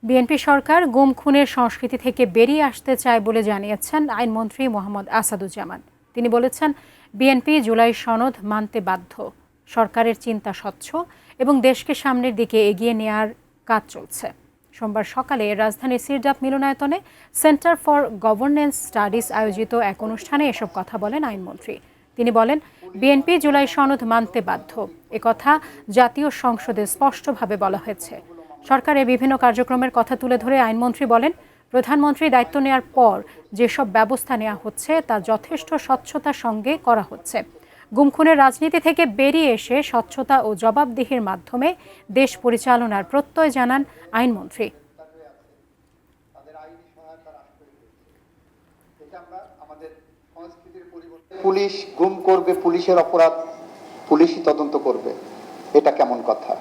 BNP সরকার গুম খুনের সংস্কৃতি থেকে বেরিয়ে আসতে চায় বলে জানিয়েছেন আইনমন্ত্রী মোহাম্মদ আসাদুজ্জামান। তিনি বলেছেন, বিএনপি জুলাই সনদ মানতে বাধ্য, সরকারের চিন্তা স্বচ্ছ এবং দেশকে সামনের দিকে এগিয়ে নেওয়ার কাজ চলছে। সোমবার সকালে রাজধানীর সিরজাপ মিলনায়তনে সেন্টার ফর গভর্নেন্স স্টাডিজ আয়োজিত এক অনুষ্ঠানে এসব কথা বলেন আইনমন্ত্রী। তিনি বলেন, বিএনপি জুলাই সনদ মানতে বাধ্য, একথা জাতীয় সংসদে স্পষ্টভাবে বলা হয়েছে। সরকারের বিভিন্ন কার্যক্রমের কথা তুলে ধরে আইনমন্ত্রী বলেন, প্রধানমন্ত্রী দায়িত্ব নেওয়ার পর যেসব ব্যবস্থা নেওয়া হচ্ছে তা যথেষ্ট স্বচ্ছতার সঙ্গে করা হচ্ছে। গুম খুনের রাজনীতি থেকে বেরিয়ে এসে স্বচ্ছতা ও জবাবদিহির মাধ্যমে দেশ পরিচালনার প্রত্যয় জানান আইনমন্ত্রী। পুলিশ গুম করবে, পুলিশের অপরাধ পুলিশই তদন্ত করবে, এটা কেমন কথা?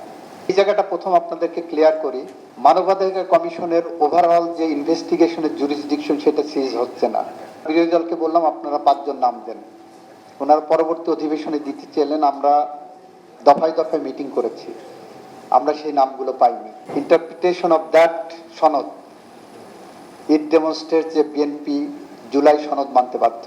এই জায়গাটা প্রথম আপনাদেরকে ক্লিয়ার করি। মানবাধিকার কমিশনের ওভারঅল যে ইনভেস্টিগেশনের জুরিসডিকশন সেটা সিজ হচ্ছে না। বিরোধী দলকে বললাম আপনারা 5 জন নাম দেন, ওনারা পরবর্তী অধিবেশনে দিতে চাইলেন। আমরা দফায় দফায় মিটিং করেছি, আমরা সেই নামগুলো পাইনি। ইন্টারপ্রিটেশন অফ দ্যাট সনদ, ইট ডেমনস্ট্রেটস যে বিএনপি জুলাই সনদ মানতে বাধ্য।